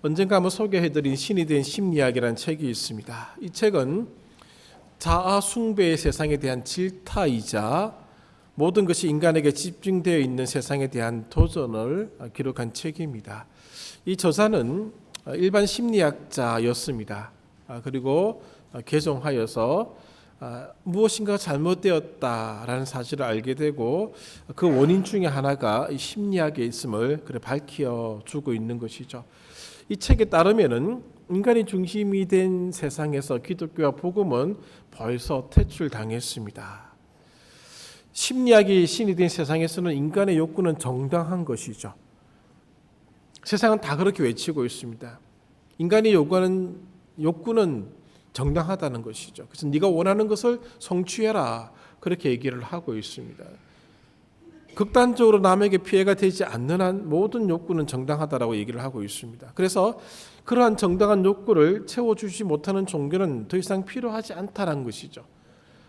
언젠가 한번 소개해드린 신이 된 심리학이라는 책이 있습니다. 이 책은 자아 숭배의 세상에 대한 질타이자 모든 것이 인간에게 집중되어 있는 세상에 대한 도전을 기록한 책입니다. 이 저자는 일반 심리학자였습니다. 그리고 개종하여서 무엇인가 잘못되었다라는 사실을 알게 되고 그 원인 중에 하나가 심리학에 있음을 밝혀주고 있는 것이죠. 이 책에 따르면은 인간이 중심이 된 세상에서 기독교와 복음은 벌써 퇴출당했습니다. 심리학이 신이 된 세상에서는 인간의 욕구는 정당한 것이죠. 세상은 다 그렇게 외치고 있습니다. 인간이 요구하는 욕구는 정당하다는 것이죠. 그래서 네가 원하는 것을 성취해라, 그렇게 얘기를 하고 있습니다. 극단적으로 남에게 피해가 되지 않는 한 모든 욕구는 정당하다라고 얘기를 하고 있습니다. 그래서 그러한 정당한 욕구를 채워주지 못하는 종교는 더 이상 필요하지 않다는 것이죠.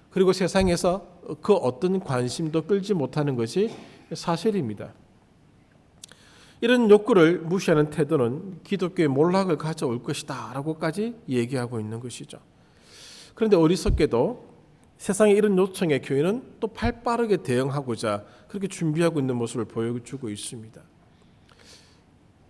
그리고 세상에서 그 어떤 관심도 끌지 못하는 것이 사실입니다. 이런 욕구를 무시하는 태도는 기독교의 몰락을 가져올 것이다 라고까지 얘기하고 있는 것이죠. 그런데 어리석게도 세상의 이런 요청에 교회는 또 발빠르게 대응하고자 그렇게 준비하고 있는 모습을 보여주고 있습니다.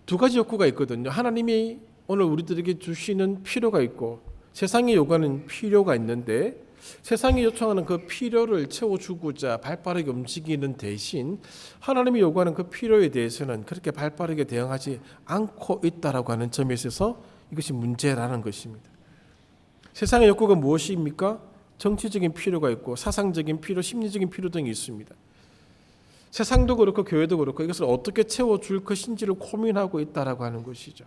두 가지 욕구가 있거든요. 하나님이 오늘 우리들에게 주시는 필요가 있고 세상이 요구하는 필요가 있는데 세상이 요청하는 그 필요를 채워주고자 발빠르게 움직이는 대신 하나님이 요구하는 그 필요에 대해서는 그렇게 발빠르게 대응하지 않고 있다라고 하는 점에 있어서 이것이 문제라는 것입니다. 세상의 욕구가 무엇입니까? 정치적인 필요가 있고 사상적인 필요, 심리적인 필요 등이 있습니다. 세상도 그렇고 교회도 그렇고 이것을 어떻게 채워줄 것인지를 고민하고 있다라고 하는 것이죠.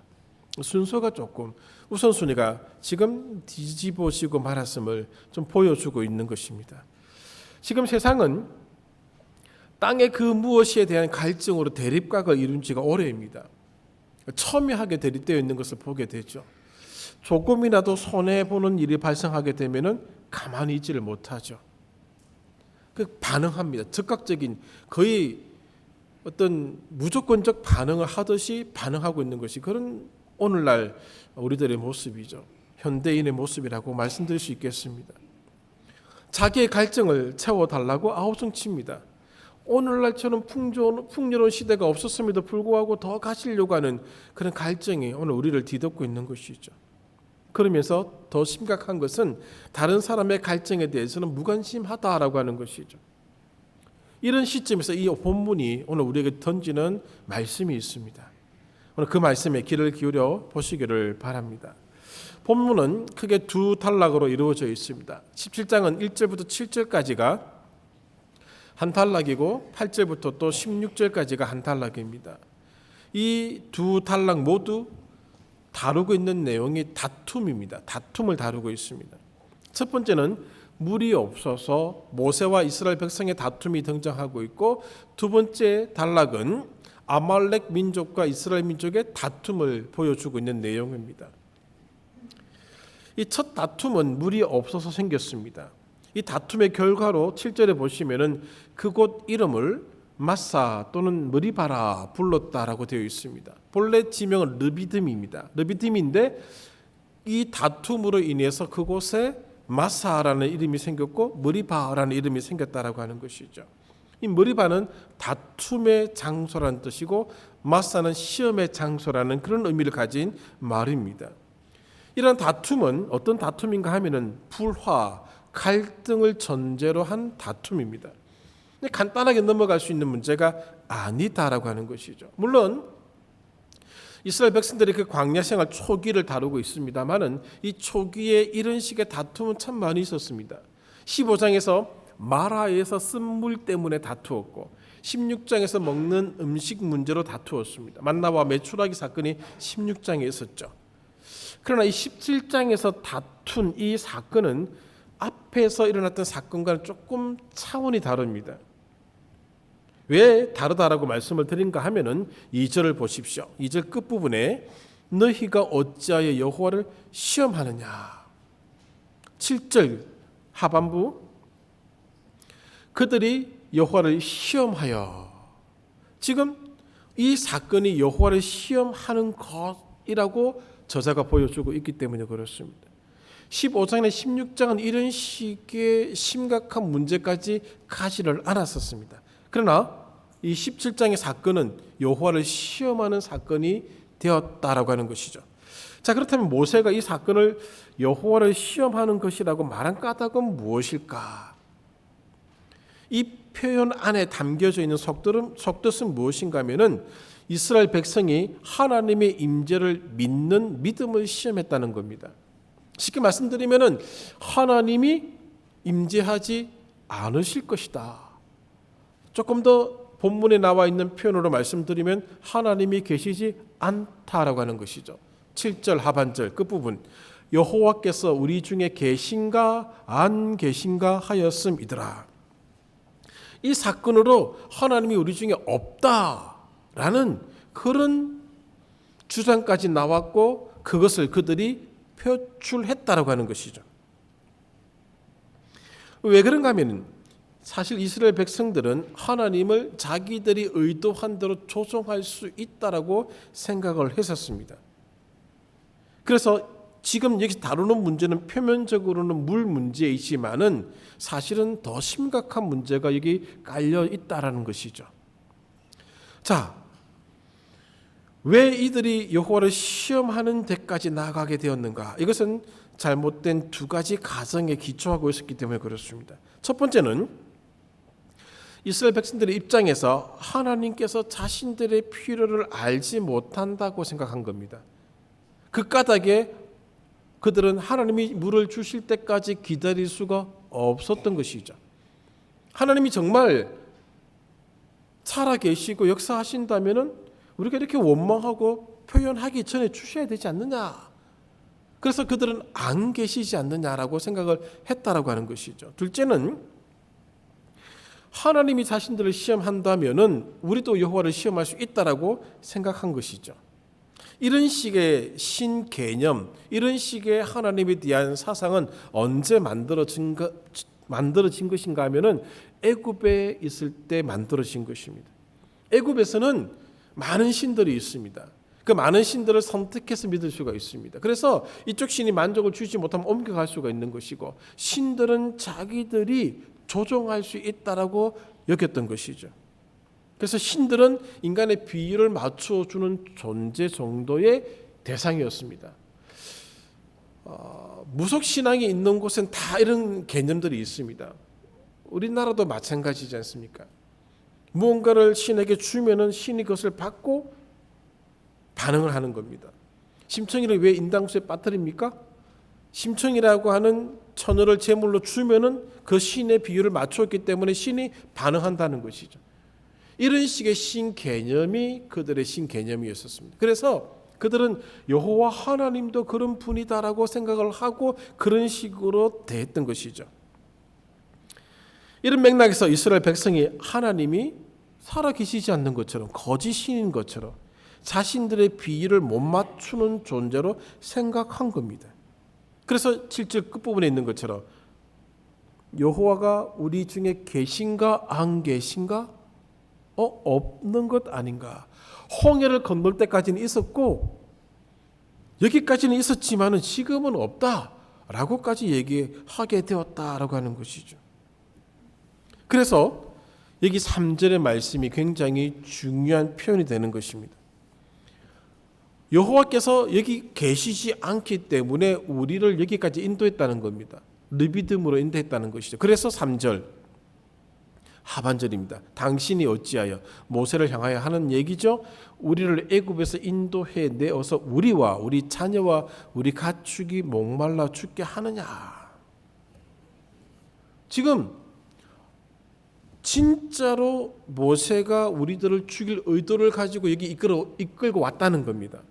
순서가 조금 우선순위가 지금 뒤집어지고 말았음을 좀 보여주고 있는 것입니다. 지금 세상은 땅의 그 무엇에 대한 갈증으로 대립각을 이룬 지가 오래입니다. 첨예하게 대립되어 있는 것을 보게 되죠. 조금이라도 손해보는 일이 발생하게 되면은 가만히 있지를 못하죠. 그 반응합니다. 즉각적인 거의 어떤 무조건적 반응을 하듯이 반응하고 있는 것이 그런 오늘날 우리들의 모습이죠. 현대인의 모습이라고 말씀드릴 수 있겠습니다. 자기의 갈증을 채워달라고 아우성칩니다. 오늘날처럼 풍요로운 시대가 없었음에도 불구하고 더 가시려고 하는 그런 갈증이 오늘 우리를 뒤덮고 있는 것이죠. 그러면서 더 심각한 것은 다른 사람의 갈증에 대해서는 무관심하다라고 하는 것이죠. 이런 시점에서 이 본문이 오늘 우리에게 던지는 말씀이 있습니다. 오늘 그 말씀에 귀를 기울여 보시기를 바랍니다. 본문은 크게 두 단락으로 이루어져 있습니다. 17장은 1절부터 7절까지가 한 단락이고 8절부터 또 16절까지가 한 단락입니다. 이 두 단락 모두 다루고 있는 내용이 다툼입니다. 다툼을 다루고 있습니다. 첫 번째는 물이 없어서 모세와 이스라엘 백성의 다툼이 등장하고 있고 두 번째 단락은 아말렉 민족과 이스라엘 민족의 다툼을 보여주고 있는 내용입니다. 이 첫 다툼은 물이 없어서 생겼습니다. 이 다툼의 결과로 7절에 보시면은 그곳 이름을 마사 또는 머리바라 불렀다라고 되어 있습니다. 본래 지명은 르비딤입니다. 르비딤인데 이 다툼으로 인해서 그곳에 마사라는 이름이 생겼고 머리바라는 이름이 생겼다라고 하는 것이죠. 이 머리바는 다툼의 장소라는 뜻이고 마사는 시험의 장소라는 그런 의미를 가진 말입니다. 이런 다툼은 어떤 다툼인가 하면은 불화, 갈등을 전제로 한 다툼입니다. 간단하게 넘어갈 수 있는 문제가 아니다라고 하는 것이죠. 물론 이스라엘 백성들이 그 광야 생활 초기를 다루고 있습니다만은 이 초기에 이런 식의 다툼은 참 많이 있었습니다. 15장에서 마라에서 쓴 물 때문에 다투었고 16장에서 먹는 음식 문제로 다투었습니다. 만나와 메추라기 사건이 16장에 있었죠. 그러나 이 17장에서 다툰 이 사건은 앞에서 일어났던 사건과는 조금 차원이 다릅니다. 왜 다르다라고 말씀을 드린가 하면은 2절을 보십시오. 2절 끝부분에 너희가 어찌하여 여호와를 시험하느냐. 7절 하반부 그들이 여호와를 시험하여. 지금 이 사건이 여호와를 시험하는 것 이라고 저자가 보여주고 있기 때문에 그렇습니다. 15장이나 16장은 이런 식의 심각한 문제까지 가지를 않았었습니다. 그러나 이 17장의 사건은 여호와를 시험하는 사건이 되었다라고 하는 것이죠. 자, 그렇다면 모세가 이 사건을 여호와를 시험하는 것이라고 말한 까닭은 무엇일까? 이 표현 안에 담겨져 있는 속뜻은 무엇인가 하면은 이스라엘 백성이 하나님의 임재를 믿는 믿음을 시험했다는 겁니다. 쉽게 말씀드리면은 하나님이 임재하지 않으실 것이다. 조금 더 본문에 나와 있는 표현으로 말씀드리면 하나님이 계시지 않다라고 하는 것이죠. 7절 하반절 끝부분 여호와께서 우리 중에 계신가 안 계신가 하였음이더라. 이 사건으로 하나님이 우리 중에 없다라는 그런 주장까지 나왔고 그것을 그들이 표출했다라고 하는 것이죠. 왜 그런가 하면 사실 이스라엘 백성들은 하나님을 자기들이 의도한 대로 조종할 수 있다라고 생각을 했었습니다. 그래서 지금 여기 다루는 문제는 표면적으로는 물 문제이지만은 사실은 더 심각한 문제가 여기 깔려 있다라는 것이죠. 자, 왜 이들이 여호와를 시험하는 데까지 나아가게 되었는가? 이것은 잘못된 두 가지 가정에 기초하고 있었기 때문에 그렇습니다. 첫 번째는 이스라엘 백성들의 입장에서 하나님께서 자신들의 필요를 알지 못한다고 생각한 겁니다. 그 까닭에 그들은 하나님이 물을 주실 때까지 기다릴 수가 없었던 것이죠. 하나님이 정말 살아계시고 역사하신다면은 우리가 이렇게 원망하고 표현하기 전에 주셔야 되지 않느냐. 그래서 그들은 안 계시지 않느냐라고 생각을 했다라고 하는 것이죠. 둘째는 하나님이 자신들을 시험한다면은 우리도 여호와를 시험할 수 있다라고 생각한 것이죠. 이런 식의 신개념, 이런 식의 하나님에 대한 사상은 언제 만들어진 것인가 하면은 애굽에 있을 때 만들어진 것입니다. 애굽에서는 많은 신들이 있습니다. 그 많은 신들을 선택해서 믿을 수가 있습니다. 그래서 이쪽 신이 만족을 주지 못하면 옮겨갈 수가 있는 것이고 신들은 자기들이 조종할 수 있다라고 여겼던 것이죠. 그래서 신들은 인간의 비율을 맞춰주는 존재 정도의 대상이었습니다. 무속신앙이 있는 곳은 다 이런 개념들이 있습니다. 우리나라도 마찬가지지 않습니까? 무언가를 신에게 주면은 신이 그것을 받고 반응을 하는 겁니다. 심청이를 왜 인당수에 빠뜨립니까? 심청이라고 하는 처녀를 제물로 주면은 그 신의 비율을 맞췄기 때문에 신이 반응한다는 것이죠. 이런 식의 신 개념이 그들의 신 개념이었습니다. 그래서 그들은 여호와 하나님도 그런 분이다라고 생각을 하고 그런 식으로 대했던 것이죠. 이런 맥락에서 이스라엘 백성이 하나님이 살아계시지 않는 것처럼 거짓 신인 것처럼 자신들의 비위를 못 맞추는 존재로 생각한 겁니다. 그래서 7절 끝부분에 있는 것처럼 여호와가 우리 중에 계신가 안 계신가? 없는 것 아닌가? 홍해를 건널 때까지는 있었고 여기까지는 있었지만은 지금은 없다라고까지 얘기하게 되었다라고 하는 것이죠. 그래서 여기 3절의 말씀이 굉장히 중요한 표현이 되는 것입니다. 여호와께서 여기 계시지 않기 때문에 우리를 여기까지 인도했다는 겁니다. 르비딤으로 인도했다는 것이죠. 그래서 3절 하반절입니다. 당신이 어찌하여 모세를 향하여 하는 얘기죠. 우리를 애굽에서 인도해 내어서 우리와 우리 자녀와 우리 가축이 목말라 죽게 하느냐. 지금 진짜로 모세가 우리들을 죽일 의도를 가지고 여기 이끌고 왔다는 겁니다.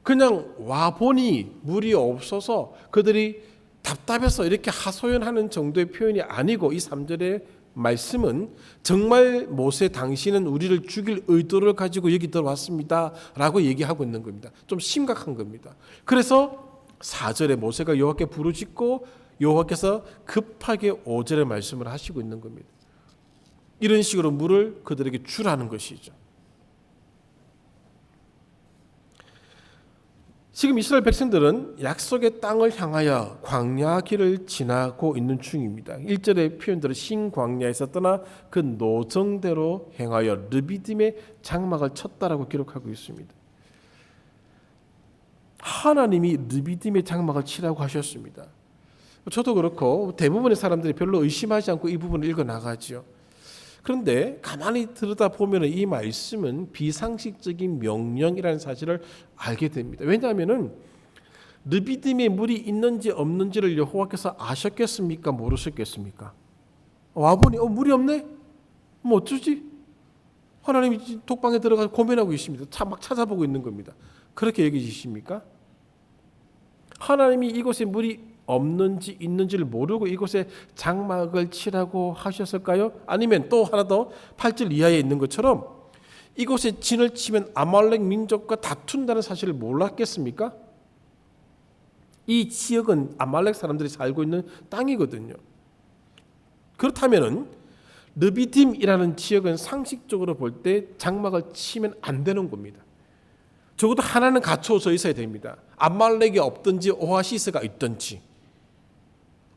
그냥 와보니 물이 없어서 그들이 답답해서 이렇게 하소연하는 정도의 표현이 아니고 이 3절의 말씀은 정말 모세 당신은 우리를 죽일 의도를 가지고 여기 들어왔습니다 라고 얘기하고 있는 겁니다. 좀 심각한 겁니다. 그래서 4절에 모세가 여호와께 부르짖고 여호와께서 급하게 5절의 말씀을 하시고 있는 겁니다. 이런 식으로 물을 그들에게 주라는 것이죠. 지금 이스라엘 백성들은 약속의 땅을 향하여 광야 길을 지나고 있는 중입니다. 1절의 표현대로 신광야에서 떠나 그 노정대로 행하여 르비딤의 장막을 쳤다라고 기록하고 있습니다. 하나님이 르비딤의 장막을 치라고 하셨습니다. 저도 그렇고 대부분의 사람들이 별로 의심하지 않고 이 부분을 읽어 나가죠. 그런데 가만히 들여다보면 이 말씀은 비상식적인 명령이라는 사실을 알게 됩니다. 왜냐하면 르비딤에 물이 있는지 없는지를 여호와께서 아셨겠습니까? 모르셨겠습니까? 와보니 물이 없네? 뭐 어쩌지? 하나님이 독방에 들어가서 고민하고 있습니다. 막 찾아보고 있는 겁니다. 그렇게 여기십니까? 하나님이 이곳에 물이 없는지 있는지를 모르고 이곳에 장막을 치라고 하셨을까요? 아니면 또 하나 더 8절 이하에 있는 것처럼 이곳에 진을 치면 아말렉 민족과 다툰다는 사실을 몰랐겠습니까? 이 지역은 아말렉 사람들이 살고 있는 땅이거든요. 그렇다면은 르비딤이라는 지역은 상식적으로 볼 때 장막을 치면 안 되는 겁니다. 적어도 하나는 갖춰져 있어야 됩니다. 아말렉이 없든지 오아시스가 있든지,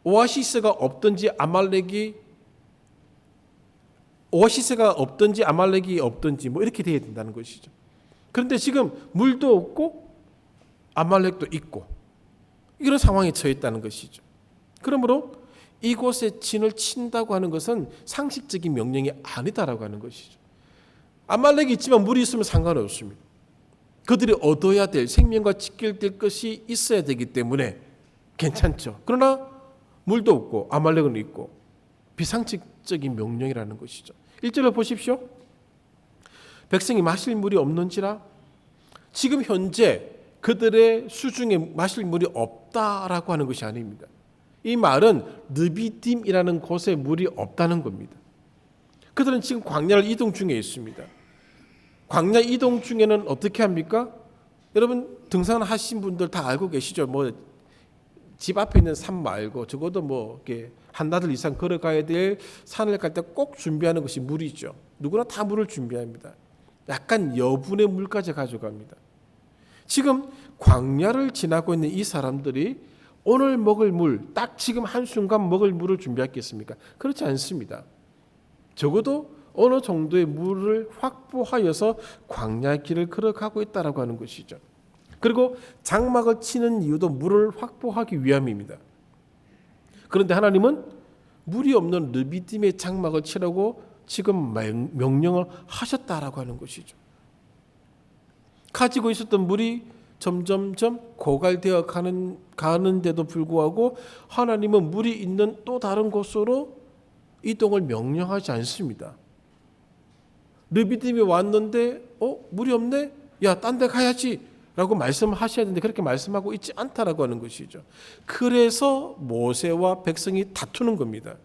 오아시스가 없든지 아말렉이 없든지 뭐 이렇게 돼야 된다는 것이죠. 그런데 지금 물도 없고 아말렉도 있고 이런 상황에 처해 있다는 것이죠. 그러므로 이곳에 진을 친다고 하는 것은 상식적인 명령이 아니다라고 하는 것이죠. 아말렉이 있지만 물이 있으면 상관없습니다. 그들이 얻어야 될 생명과 직결될 것이 있어야 되기 때문에 괜찮죠. 그러나 물도 없고 아말렉은 있고 비상식적인 명령이라는 것이죠. 1절을 보십시오. 백성이 마실 물이 없는지라. 지금 현재 그들의 수중에 마실 물이 없다라고 하는 것이 아닙니다. 이 말은 르비딤이라는 곳에 물이 없다는 겁니다. 그들은 지금 광야를 이동 중에 있습니다. 광야 이동 중에는 어떻게 합니까? 여러분 등산하신 분들 다 알고 계시죠? 뭐 집 앞에 있는 산 말고 적어도 뭐 이렇게 한나절 이상 걸어가야 될 산을 갈 때 꼭 준비하는 것이 물이죠. 누구나 다 물을 준비합니다. 약간 여분의 물까지 가져갑니다. 지금 광야를 지나고 있는 이 사람들이 오늘 먹을 물, 딱 지금 한순간 먹을 물을 준비했겠습니까? 그렇지 않습니다. 적어도 어느 정도의 물을 확보하여서 광야 길을 걸어가고 있다라고 하는 것이죠. 그리고 장막을 치는 이유도 물을 확보하기 위함입니다. 그런데 하나님은 물이 없는 르비딤의 장막을 치라고 지금 명령을 하셨다라고 하는 것이죠. 가지고 있었던 물이 점점점 고갈되어 가는데도 불구하고 하나님은 물이 있는 또 다른 곳으로 이동을 명령하지 않습니다. 르비딤이 왔는데 물이 없네? 야, 딴 데 가야지 라고 말씀하셔야 되는데 그렇게 말씀하고 있지 않다라고 하는 것이죠. 그래서 모세와 백성이 다투는 겁니다.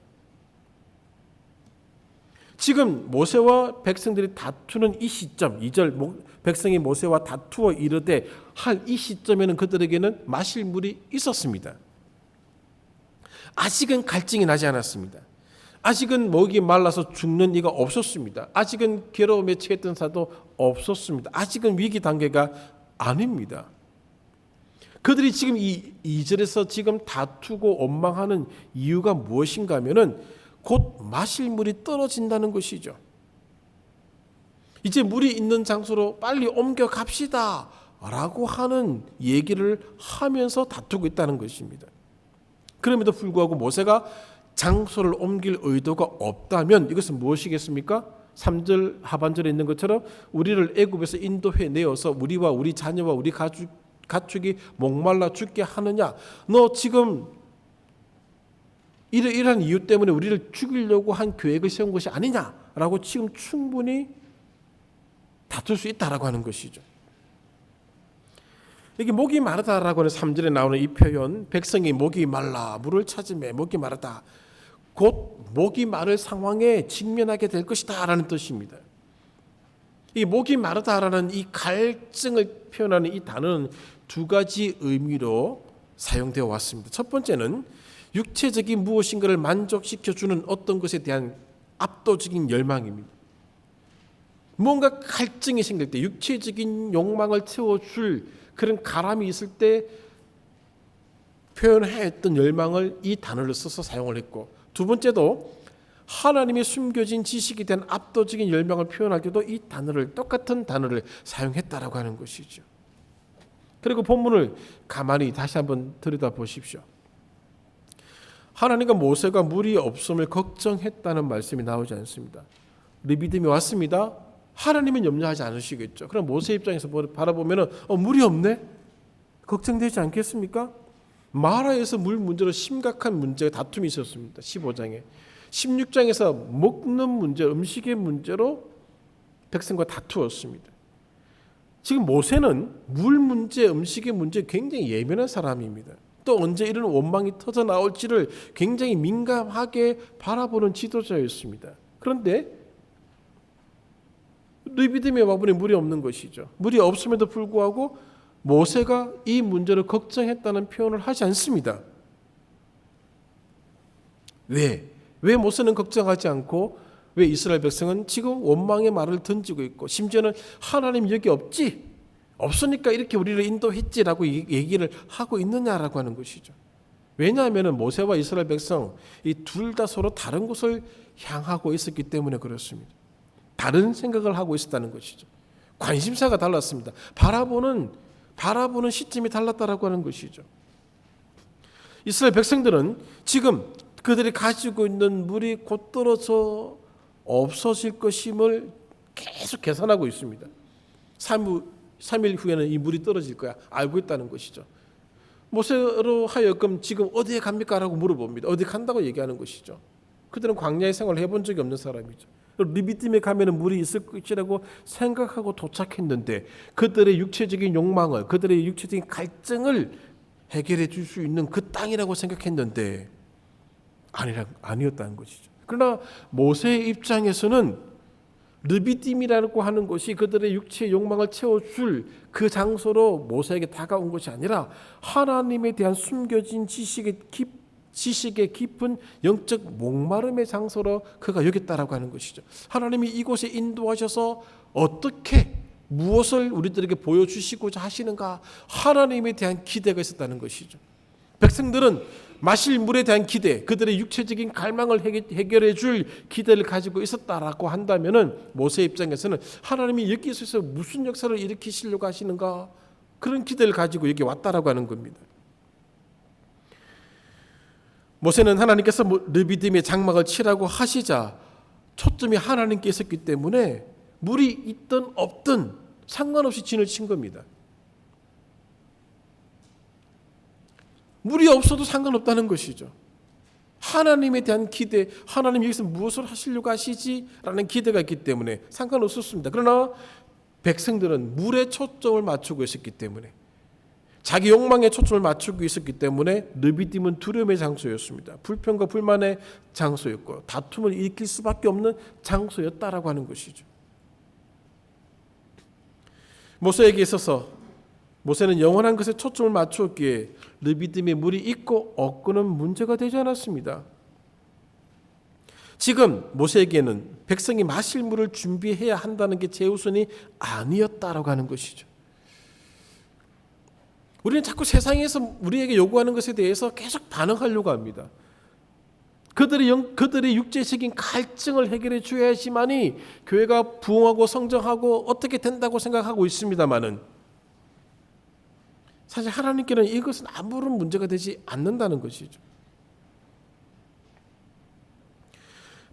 지금 모세와 백성들이 다투는 이 시점, 2절 백성이 모세와 다투어 이르되 할 이 시점에는 그들에게는 마실 물이 있었습니다. 아직은 갈증이 나지 않았습니다. 아직은 목이 말라서 죽는 이가 없었습니다. 아직은 괴로움에 처했던 사도 없었습니다. 아직은 위기 단계가 아닙니다. 그들이 지금 이 2절에서 지금 다투고 원망하는 이유가 무엇인가 하면은 곧 마실 물이 떨어진다는 것이죠. 이제 물이 있는 장소로 빨리 옮겨 갑시다 라고 하는 얘기를 하면서 다투고 있다는 것입니다. 그럼에도 불구하고 모세가 장소를 옮길 의도가 없다면 이것은 무엇이겠습니까? 3절 하반절에 있는 것처럼 우리를 애굽에서 인도해 내어서 우리와 우리 자녀와 우리 가축이 목말라 죽게 하느냐? 너 지금 이러한 이유 때문에 우리를 죽이려고 한 계획을 세운 것이 아니냐라고 지금 충분히 다툴 수 있다라고 하는 것이죠. 여기 목이 마르다라고 하는 3절에 나오는 이 표현, 백성이 목이 말라 물을 찾으매 목이 마르다. 곧 목이 마를 상황에 직면하게 될 것이다 라는 뜻입니다. 이 목이 마르다라는 이 갈증을 표현하는 이 단어는 두 가지 의미로 사용되어 왔습니다. 첫 번째는 육체적인 무엇인가를 만족시켜주는 어떤 것에 대한 압도적인 열망입니다. 뭔가 갈증이 생길 때, 육체적인 욕망을 채워줄 그런 가람이 있을 때 표현했던 열망을 이 단어를 써서 사용을 했고, 두 번째도 하나님의 숨겨진 지식에 대한 압도적인 열망을 표현할 때도 이 단어를, 똑같은 단어를 사용했다라고 하는 것이죠. 그리고 본문을 가만히 다시 한번 들여다보십시오. 하나님과 모세가 물이 없음을 걱정했다는 말씀이 나오지 않습니다. 르비딤이 왔습니다. 하나님은 염려하지 않으시겠죠. 그럼 모세 입장에서 바라보면 물이 없네? 걱정되지 않겠습니까? 마라에서 물 문제로 심각한 문제가 다툼이 있었습니다. 15장에. 16장에서 먹는 문제, 음식의 문제로 백성과 다투었습니다. 지금 모세는 물 문제, 음식의 문제 굉장히 예민한 사람입니다. 또 언제 이런 원망이 터져 나올지를 굉장히 민감하게 바라보는 지도자였습니다. 그런데 르비딤에 와보니 물이 없는 것이죠. 물이 없음에도 불구하고 모세가 이 문제를 걱정했다는 표현을 하지 않습니다. 왜 모세는 걱정하지 않고 왜 이스라엘 백성은 지금 원망의 말을 던지고 있고, 심지어는 하나님 여기 없으니까 이렇게 우리를 인도했지라고 얘기를 하고 있느냐라고 하는 것이죠. 왜냐하면 모세와 이스라엘 백성 이 둘 다 서로 다른 곳을 향하고 있었기 때문에 그렇습니다. 다른 생각을 하고 있었다는 것이죠. 관심사가 달랐습니다. 바라보는 시점이 달랐다라고 하는 것이죠. 이스라엘 백성들은 지금 그들이 가지고 있는 물이 곧 떨어져 없어질 것임을 계속 계산하고 있습니다. 3일 후에는 이 물이 떨어질 거야 알고 있다는 것이죠. 모세로 하여금 지금 어디에 갑니까? 라고 물어봅니다. 어디 간다고 얘기하는 것이죠. 그들은 광야의 생활을 해본 적이 없는 사람이죠. 르비딤에 가면 물이 있을 것이라고 생각하고 도착했는데 그들의 육체적인 욕망을, 그들의 육체적인 갈증을 해결해 줄 수 있는 그 땅이라고 생각했는데 아니었다는 것이죠. 그러나 모세의 입장에서는 르비딤이라고 하는 것이 그들의 육체의 욕망을 채워줄 그 장소로 모세에게 다가온 것이 아니라 하나님에 대한 숨겨진 지식의 깊은 영적 목마름의 장소로 그가 여겼다라고 하는 것이죠. 하나님이 이곳에 인도하셔서 어떻게 무엇을 우리들에게 보여주시고자 하시는가, 하나님에 대한 기대가 있었다는 것이죠. 백성들은 마실 물에 대한 기대, 그들의 육체적인 갈망을 해결해 줄 기대를 가지고 있었다라고 한다면은 모세 입장에서는 하나님이 여기서 무슨 역사를 일으키시려고 하시는가, 그런 기대를 가지고 여기 왔다라고 하는 겁니다. 모세는 하나님께서 르비딤의 장막을 치라고 하시자 초점이 하나님께 있었기 때문에 물이 있든 없든 상관없이 진을 친 겁니다. 물이 없어도 상관없다는 것이죠. 하나님에 대한 기대, 하나님 여기서 무엇을 하시려고 하시지라는 기대가 있기 때문에 상관없었습니다. 그러나 백성들은 물에 초점을 맞추고 있었기 때문에, 자기 욕망에 초점을 맞추고 있었기 때문에 르비딤은 두려움의 장소였습니다. 불평과 불만의 장소였고 다툼을 일으킬 수밖에 없는 장소였다라고 하는 것이죠. 모세에게 있어서 모세는 영원한 것에 초점을 맞추었기에 르비딤에 물이 있고 없고는 문제가 되지 않았습니다. 지금 모세에게는 백성이 마실 물을 준비해야 한다는 게 최우선이 아니었다라고 하는 것이죠. 우리는 자꾸 세상에서 우리에게 요구하는 것에 대해서 계속 반응하려고 합니다. 그들의 육체적인 갈증을 해결해 줘야지만이 교회가 부흥하고 성장하고 어떻게 된다고 생각하고 있습니다만은, 사실 하나님께는 이것은 아무런 문제가 되지 않는다는 것이죠.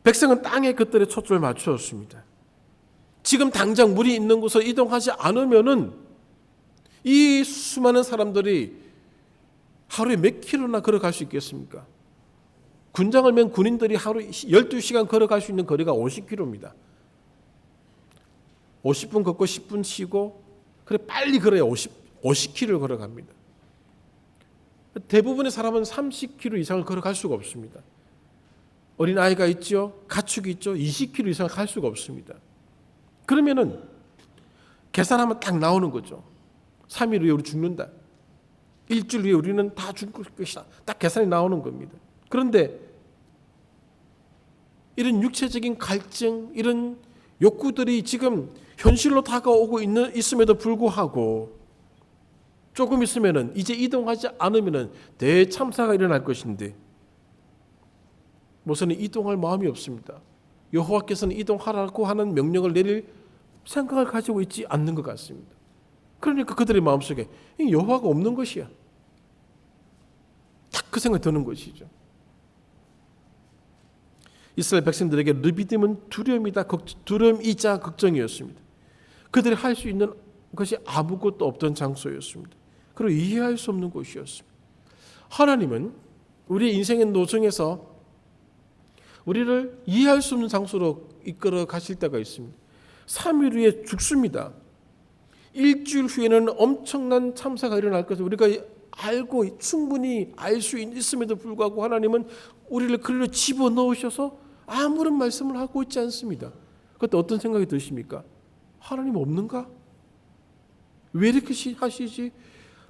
백성은 땅에 그들의 초점을 맞추었습니다. 지금 당장 물이 있는 곳으로 이동하지 않으면은 이 수많은 사람들이 하루에 몇 킬로나 걸어갈 수 있겠습니까? 군장을 맨 군인들이 하루 12시간 걸어갈 수 있는 거리가 50km입니다. 50분 걷고 10분 쉬고, 그래 빨리 걸어야 50km를 걸어갑니다. 대부분의 사람은 30km 이상을 걸어갈 수가 없습니다. 어린아이가 있죠, 가축이 있죠, 20km 이상을 갈 수가 없습니다. 그러면은 계산하면 딱 나오는 거죠. 3일 후에 우리 죽는다. 일주일 후에 우리는 다 죽을 것이다. 딱 계산이 나오는 겁니다. 그런데 이런 육체적인 갈증, 이런 욕구들이 지금 현실로 다가오고 있음에도 불구하고 조금 있으면은 이제 이동하지 않으면은 대참사가 일어날 것인데 모세는 이동할 마음이 없습니다. 여호와께서는 이동하라고 하는 명령을 내릴 생각을 가지고 있지 않는 것 같습니다. 그러니까 그들의 마음속에 여호와가 없는 것이야. 딱 그 생각이 드는 것이죠. 이스라엘 백성들에게 르비딤은 두려움이자 걱정이었습니다. 그들이 할 수 있는 것이 아무것도 없던 장소였습니다. 그리고 이해할 수 없는 곳이었습니다. 하나님은 우리의 인생의 노정에서 우리를 이해할 수 없는 장소로 이끌어 가실 때가 있습니다. 3일 후에 죽습니다. 일주일 후에는 엄청난 참사가 일어날 것을 우리가 알고 충분히 알 수 있음에도 불구하고 하나님은 우리를 그리로 집어넣으셔서 아무런 말씀을 하고 있지 않습니다. 그때 어떤 생각이 드십니까? 하나님 없는가? 왜 이렇게 하시지?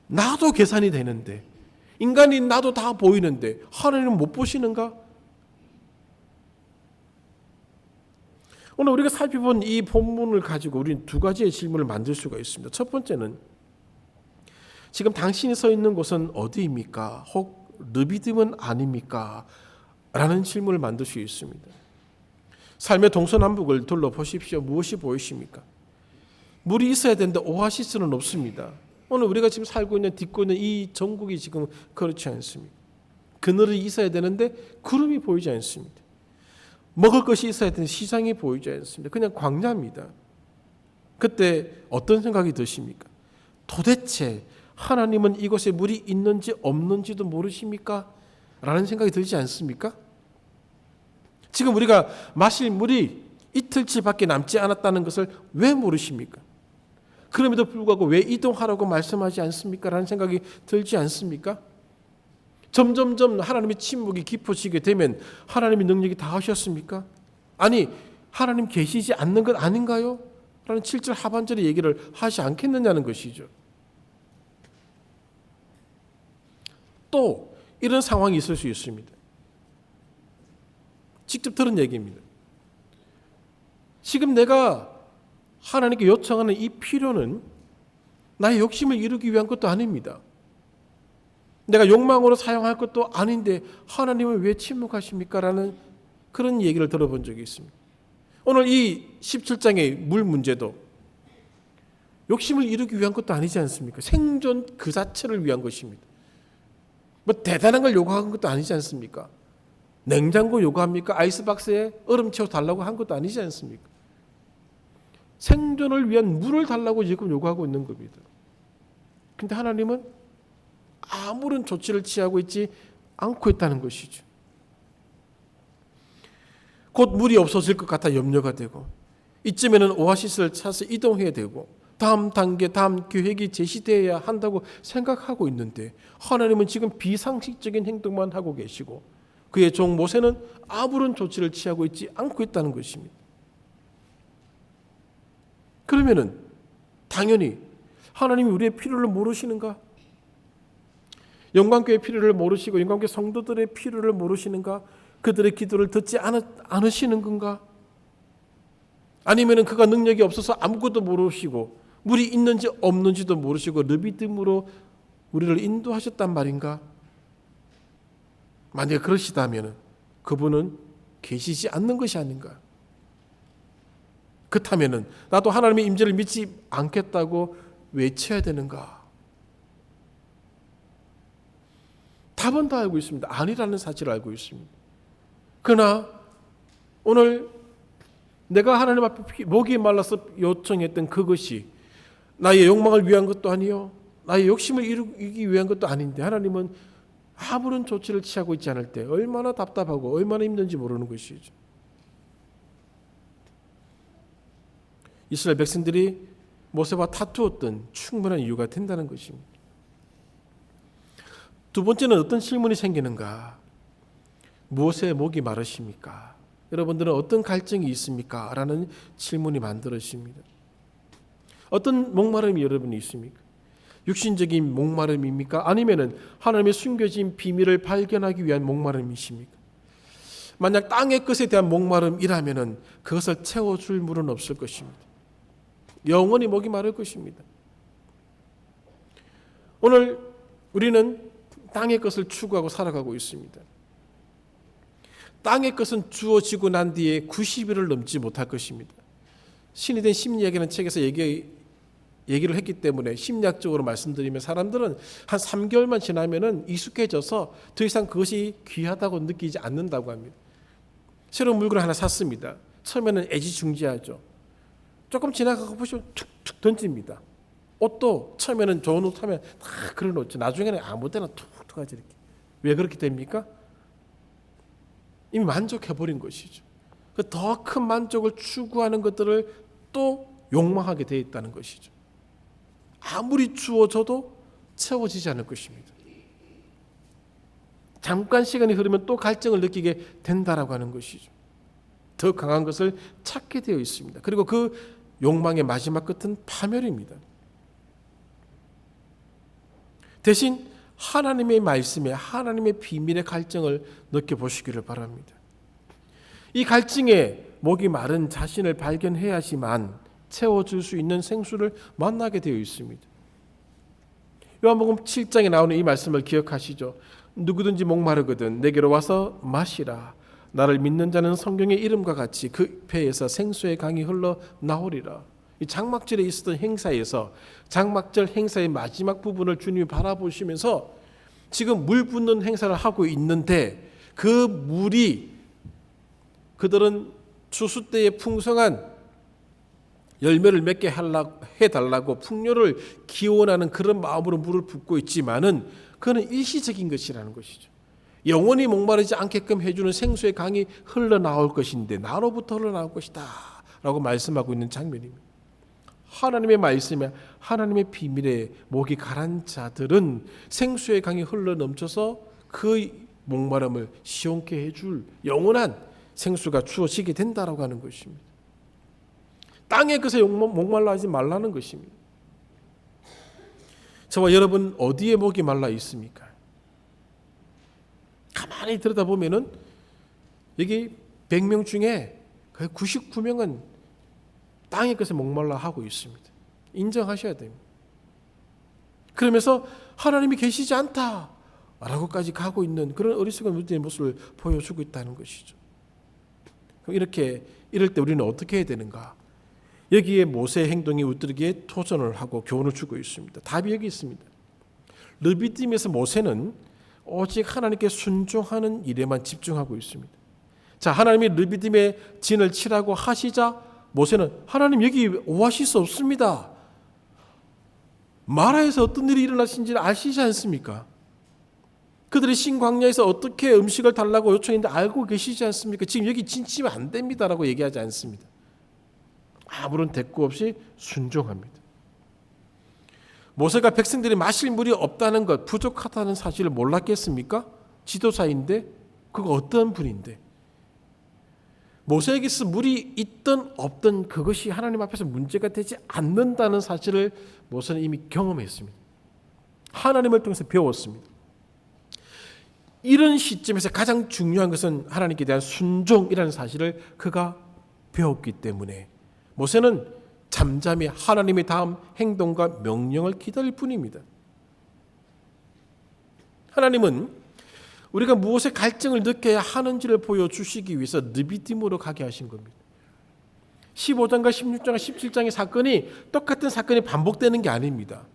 나도 계산이 되는데, 인간이 나도 다 보이는데 하나님은 못 보시는가? 오늘 우리가 살펴본 이 본문을 가지고 우리는 두 가지의 질문을 만들 수가 있습니다. 첫 번째는 지금 당신이 서 있는 곳은 어디입니까? 혹 르비딤은 아닙니까? 라는 질문을 만들 수 있습니다. 삶의 동서남북을 둘러보십시오. 무엇이 보이십니까? 물이 있어야 되는데 오아시스는 없습니다. 오늘 우리가 지금 살고 있는 딛고 있는 이 전국이 지금 그렇지 않습니다. 그늘이 있어야 되는데 구름이 보이지 않습니다. 먹을 것이 있어야 되는 시장이 보이지 않습니다. 그냥 광야입니다. 그때 어떤 생각이 드십니까? 도대체 하나님은 이곳에 물이 있는지 없는지도 모르십니까? 라는 생각이 들지 않습니까? 지금 우리가 마실 물이 이틀치밖에 남지 않았다는 것을 왜 모르십니까? 그럼에도 불구하고 왜 이동하라고 말씀하지 않습니까? 라는 생각이 들지 않습니까? 점점점 하나님의 침묵이 깊어지게 되면 하나님의 능력이 다 하셨습니까? 아니 하나님 계시지 않는 것 아닌가요? 라는 7절 하반절의 얘기를 하지 않겠느냐는 것이죠. 또 이런 상황이 있을 수 있습니다. 직접 들은 얘기입니다. 지금 내가 하나님께 요청하는 이 필요는 나의 욕심을 이루기 위한 것도 아닙니다. 내가 욕망으로 사용할 것도 아닌데 하나님은 왜 침묵하십니까? 라는 그런 얘기를 들어본 적이 있습니다. 오늘 이 17장의 물 문제도 욕심을 이루기 위한 것도 아니지 않습니까? 생존 그 자체를 위한 것입니다. 뭐 대단한 걸 요구한 것도 아니지 않습니까? 냉장고 요구합니까? 아이스박스에 얼음 채워 달라고 한 것도 아니지 않습니까? 생존을 위한 물을 달라고 지금 요구하고 있는 겁니다. 근데 하나님은 아무런 조치를 취하고 있지 않고 있다는 것이죠. 곧 물이 없어질 것 같아 염려가 되고 이쯤에는 오아시스를 찾아서 이동해야 되고 다음 단계, 다음 계획이 제시되어야 한다고 생각하고 있는데 하나님은 지금 비상식적인 행동만 하고 계시고 그의 종 모세는 아무런 조치를 취하고 있지 않고 있다는 것입니다. 그러면은 당연히 하나님이 우리의 필요를 모르시는가? 영광교회의 필요를 모르시고 영광교회 성도들의 필요를 모르시는가? 그들의 기도를 듣지 않으시는 건가? 아니면은 그가 능력이 없어서 아무것도 모르시고 물이 있는지 없는지도 모르시고 르비딤으로 우리를 인도하셨단 말인가? 만약에 그러시다면 그분은 계시지 않는 것이 아닌가? 그렇다면 나도 하나님의 임재를 믿지 않겠다고 외쳐야 되는가? 답은 다 알고 있습니다. 아니라는 사실을 알고 있습니다. 그러나 오늘 내가 하나님 앞에 목이 말라서 요청했던 그것이 나의 욕망을 위한 것도 아니요 나의 욕심을 이루기 위한 것도 아닌데 하나님은 아무런 조치를 취하고 있지 않을 때 얼마나 답답하고 얼마나 힘든지 모르는 것이죠. 이스라엘 백성들이 모세와 다투었던 충분한 이유가 된다는 것입니다. 두 번째는 어떤 질문이 생기는가? 무엇에 목이 마르십니까? 여러분들은 어떤 갈증이 있습니까? 라는 질문이 만들어집니다. 어떤 목마름이 여러분이 있습니까? 육신적인 목마름입니까? 아니면은 하나님의 숨겨진 비밀을 발견하기 위한 목마름이십니까? 만약 땅의 것에 대한 목마름이라면은 그것을 채워줄 물은 없을 것입니다. 영원히 목이 마를 것입니다. 오늘 우리는 땅의 것을 추구하고 살아가고 있습니다. 땅의 것은 주어지고 난 뒤에 90일을 넘지 못할 것입니다. 신이 된 심리학이라는 책에서 얘기를 했기 때문에 심리학적으로 말씀드리면 사람들은 한 3개월만 지나면은 익숙해져서 더 이상 그것이 귀하다고 느끼지 않는다고 합니다. 새로운 물건을 하나 샀습니다. 처음에는 애지중지하죠. 조금 지나가고 보시면 툭툭 던집니다. 옷도 처음에는 좋은 옷 하면 다 그런 옷죠. 나중에는 아무 데나 툭툭 하지 이렇게. 왜 그렇게 됩니까? 이미 만족해버린 것이죠. 더 큰 만족을 추구하는 것들을 또 욕망하게 되어 있다는 것이죠. 아무리 주어져도 채워지지 않을 것입니다. 잠깐 시간이 흐르면 또 갈증을 느끼게 된다라고 하는 것이죠. 더 강한 것을 찾게 되어 있습니다. 그리고 그 욕망의 마지막 끝은 파멸입니다. 대신 하나님의 말씀에 하나님의 비밀의 갈증을 느껴보시기를 바랍니다. 이 갈증에 목이 마른 자신을 발견해야지만 채워줄 수 있는 생수를 만나게 되어 있습니다. 요한복음 7장에 나오는 이 말씀을 기억하시죠? 누구든지 목마르거든 내게로 와서 마시라. 나를 믿는 자는 성경의 이름과 같이 그 배에서 생수의 강이 흘러 나오리라. 이 장막절에 있었던 행사에서 장막절 행사의 마지막 부분을 주님이 바라보시면서 지금 물 붓는 행사를 하고 있는데 그 물이 그들은 추수 때에 풍성한 열매를 맺게 해달라고 풍요를 기원하는 그런 마음으로 물을 붓고 있지만은 그는 일시적인 것이라는 것이죠. 영원히 목마르지 않게끔 해주는 생수의 강이 흘러나올 것인데 나로부터 흘러나올 것이다 라고 말씀하고 있는 장면입니다. 하나님의 말씀에 하나님의 비밀에 목이 가란 자들은 생수의 강이 흘러넘쳐서 그 목마름을 시원케 해줄 영원한 생수가 주어지게 된다라고 하는 것입니다. 땅의 것에 목말라 하지 말라는 것입니다. 저와 여러분 어디에 목이 말라 있습니까? 가만히 들여다보면은 여기 100명 중에 거의 99명은 땅의 것에 목말라 하고 있습니다. 인정하셔야 됩니다. 그러면서 하나님이 계시지 않다라고까지 가고 있는 그런 어리석은 우리의 모습을 보여주고 있다는 것이죠. 그럼 이럴 때 우리는 어떻게 해야 되는가? 여기에 모세의 행동이 우리에게 도전을 하고 교훈을 주고 있습니다. 답이 여기 있습니다. 르비딤에서 모세는 오직 하나님께 순종하는 일에만 집중하고 있습니다. 자, 하나님이 르비딤에 진을 치라고 하시자 모세는 하나님 여기 오아시스 없습니다. 마라에서 어떤 일이 일어나신지 아시지 않습니까? 그들이 신광야에서 어떻게 음식을 달라고 요청했는데 알고 계시지 않습니까? 지금 여기 진치면 안 됩니다라고 얘기하지 않습니다. 아무런 대꾸 없이 순종합니다. 모세가 백성들이 마실 물이 없다는 것, 부족하다는 사실을 몰랐겠습니까? 지도자인데 그거 어떤 분인데 모세에게서 물이 있든 없든 그것이 하나님 앞에서 문제가 되지 않는다는 사실을 모세는 이미 경험했습니다. 하나님을 통해서 배웠습니다. 이런 시점에서 가장 중요한 것은 하나님께 대한 순종이라는 사실을 그가 배웠기 때문에 모세는 잠잠히 하나님의 다음 행동과 명령을 기다릴 뿐입니다. 하나님은 우리가 무엇에 갈증을 느껴야 하는지를 보여주시기 위해서 르비딤으로 가게 하신 겁니다. 15장과 16장과 17장의 사건이 똑같은 사건이 반복되는 게 아닙니다.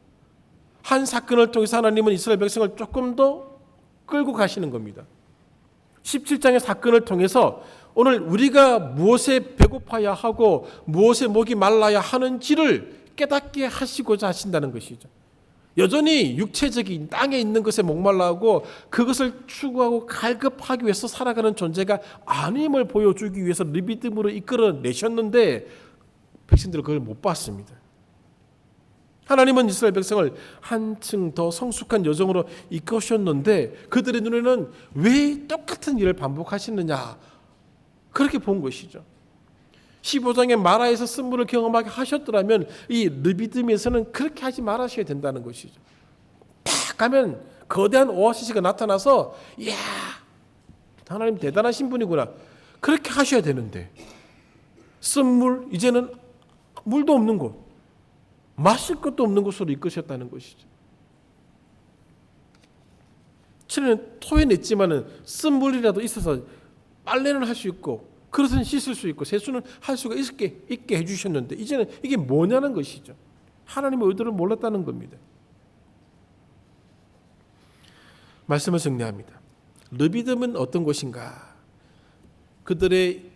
한 사건을 통해서 하나님은 이스라엘 백성을 조금 더 끌고 가시는 겁니다. 17장의 사건을 통해서 오늘 우리가 무엇에 배고파야 하고 무엇에 목이 말라야 하는지를 깨닫게 하시고자 하신다는 것이죠. 여전히 육체적인 땅에 있는 것에 목말라하고 그것을 추구하고 갈급하기 위해서 살아가는 존재가 아님을 보여주기 위해서 르비딤으로 이끌어내셨는데 백성들은 그걸 못 봤습니다. 하나님은 이스라엘 백성을 한층 더 성숙한 여정으로 이끄셨는데 그들의 눈에는 왜 똑같은 일을 반복하시느냐 그렇게 본 것이죠. 15장의 마라에서 쓴물을 경험하게 하셨더라면 이 르비딤에서는 그렇게 하지 말아셔야 된다는 것이죠. 딱 가면 거대한 오아시스가 나타나서 이야 하나님 대단하신 분이구나. 그렇게 하셔야 되는데 쓴 물, 이제는 물도 없는 곳, 마실 것도 없는 곳으로 이끄셨다는 것이죠. 처음에는 토해냈지만은 쓴 물이라도 있어서 빨래는 할 수 있고 그릇은 씻을 수 있고 세수는 할 수가 있게 해주셨는데 이제는 이게 뭐냐는 것이죠. 하나님의 의도를 몰랐다는 겁니다. 말씀을 정리합니다. 르비딤은 어떤 곳인가? 그들의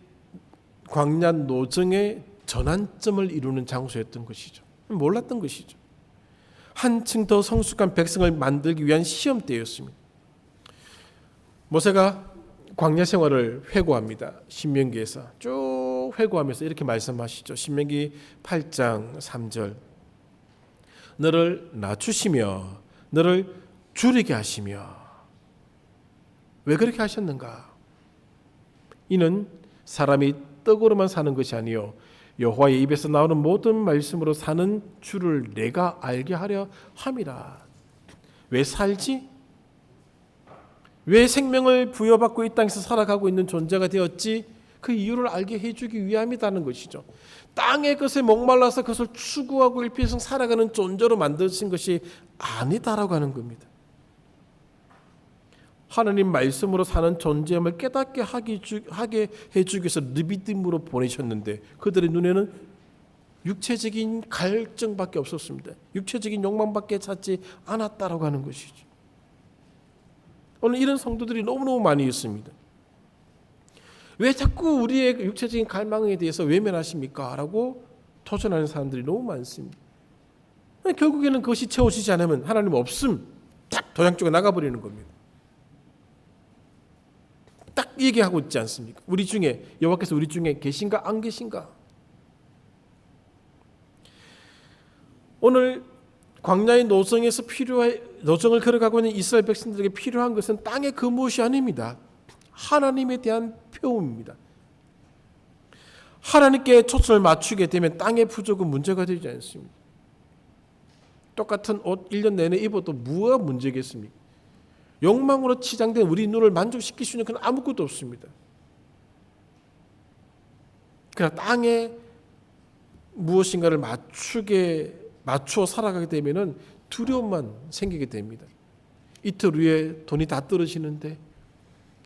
광야 노정의 전환점을 이루는 장소였던 것이죠. 몰랐던 것이죠. 한층 더 성숙한 백성을 만들기 위한 시험대였습니다. 모세가 광야 생활을 회고합니다. 신명기에서 쭉 회고하면서 이렇게 말씀하시죠. 신명기 8장 3절 너를 낮추시며 너를 줄이게 하시며 왜 그렇게 하셨는가? 이는 사람이 떡으로만 사는 것이 아니요 여호와의 입에서 나오는 모든 말씀으로 사는 줄을 내가 알게 하려 함이라. 왜 살지? 왜 생명을 부여받고 이 땅에서 살아가고 있는 존재가 되었지? 그 이유를 알게 해주기 위함이라는 것이죠. 땅의 것에 목말라서 그것을 추구하고 일필성 살아가는 존재로 만드신 것이 아니다라고 하는 겁니다. 하나님 말씀으로 사는 존재임을 깨닫게 하게 해주기 위해서 르비딤으로 보내셨는데 그들의 눈에는 육체적인 갈증밖에 없었습니다. 육체적인 욕망밖에 찾지 않았다라고 하는 것이죠. 오늘 이런 성도들이 너무너무 많이 있습니다. 왜 자꾸 우리의 육체적인 갈망에 대해서 외면하십니까? 라고 도전하는 사람들이 너무 많습니다. 결국에는 그것이 채워지지 않으면 하나님 없음 딱 도장 쪽에 나가버리는 겁니다. 딱 얘기하고 있지 않습니까? 우리 중에 여호와께서 우리 중에 계신가 안 계신가? 오늘 광야의 노정에서 노정을 걸어가고 있는 이스라엘 백성들에게 필요한 것은 땅의 그 무엇이 아닙니다. 하나님에 대한 표음입니다. 하나님께 초점을 맞추게 되면 땅의 부족은 문제가 되지 않습니다. 똑같은 옷 1년 내내 입어도 뭐가 문제겠습니까? 욕망으로 치장된 우리 눈을 만족시킬 수 있는 건 아무것도 없습니다. 그러나 땅에 무엇인가를 맞추어 살아가게 되면은 두려움만 생기게 됩니다. 이틀 후에 돈이 다 떨어지는데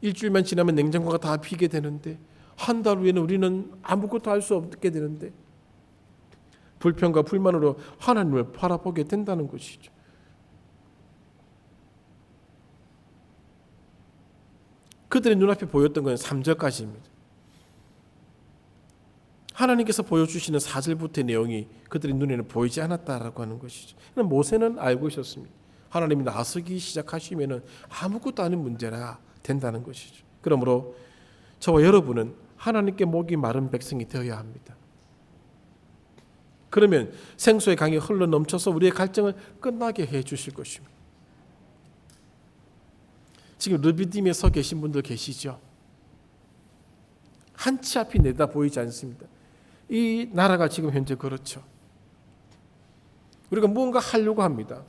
일주일만 지나면 냉장고가 다 비게 되는데 한 달 후에는 우리는 아무것도 할 수 없게 되는데 불평과 불만으로 하나님을 바라보게 된다는 것이죠. 그들의 눈앞에 보였던 것은 3절까지입니다. 하나님께서 보여주시는 4절부터의 내용이 그들의 눈에는 보이지 않았다라고 하는 것이죠. 모세는 알고 있었습니다. 하나님이 나서기 시작하시면 아무것도 아닌 문제라 된다는 것이죠. 그러므로 저와 여러분은 하나님께 목이 마른 백성이 되어야 합니다. 그러면 생수의 강이 흘러 넘쳐서 우리의 갈증을 끝나게 해 주실 것입니다. 지금 르비딤에 서 계신 분들 계시죠? 한치 앞이 내다 보이지 않습니다. 이 나라가 지금 현재 그렇죠. 우리가 무언가 하려고 합니다.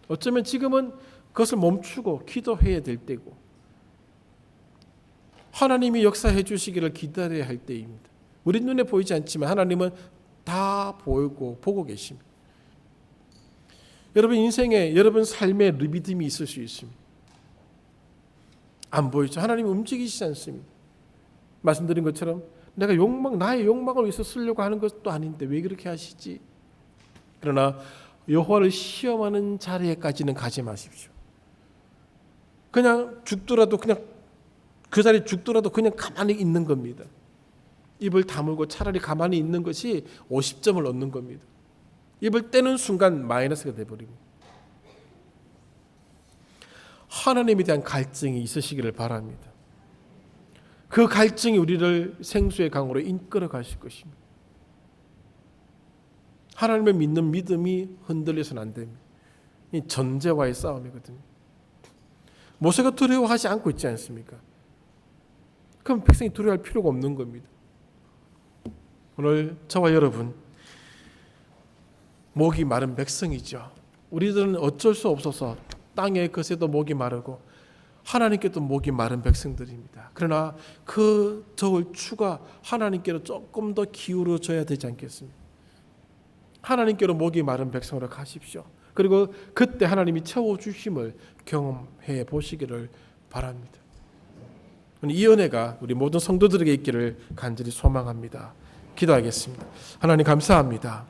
어쩌면 지금은 그것을 멈추고 기도해야 될 때고 하나님이 역사해 주시기를 기다려야 할 때입니다. 우리 눈에 보이지 않지만 하나님은 다 보고 계십니다. 여러분 인생에 여러분 삶에 르비딤이 있을 수 있습니다. 안 보이죠? 하나님이 움직이시지 않습니다. 말씀드린 것처럼 내가 나의 욕망을 위해서 쓰려고 하는 것도 아닌데 왜 그렇게 하시지? 그러나 여호와를 시험하는 자리에까지는 가지 마십시오. 그냥 죽더라도 그냥 그 자리에 죽더라도 그냥 가만히 있는 겁니다. 입을 다물고 차라리 가만히 있는 것이 50점을 얻는 겁니다. 입을 떼는 순간 마이너스가 돼버립니다. 하나님에 대한 갈증이 있으시기를 바랍니다. 그 갈증이 우리를 생수의 강으로 이끌어 가실 것입니다. 하나님을 믿는 믿음이 흔들려서는 안 됩니다. 이 전제와의 싸움이거든요. 모세가 두려워하지 않고 있지 않습니까? 그럼 백성이 두려워할 필요가 없는 겁니다. 오늘 저와 여러분 목이 마른 백성이죠. 우리들은 어쩔 수 없어서 땅의 것에도 목이 마르고 하나님께도 목이 마른 백성들입니다. 그러나 그 저울 추가 하나님께로 조금 더 기울어져야 되지 않겠습니까? 하나님께로 목이 마른 백성으로 가십시오. 그리고 그때 하나님이 채워주심을 경험해 보시기를 바랍니다. 이 은혜가 우리 모든 성도들에게 있기를 간절히 소망합니다. 기도하겠습니다. 하나님 감사합니다.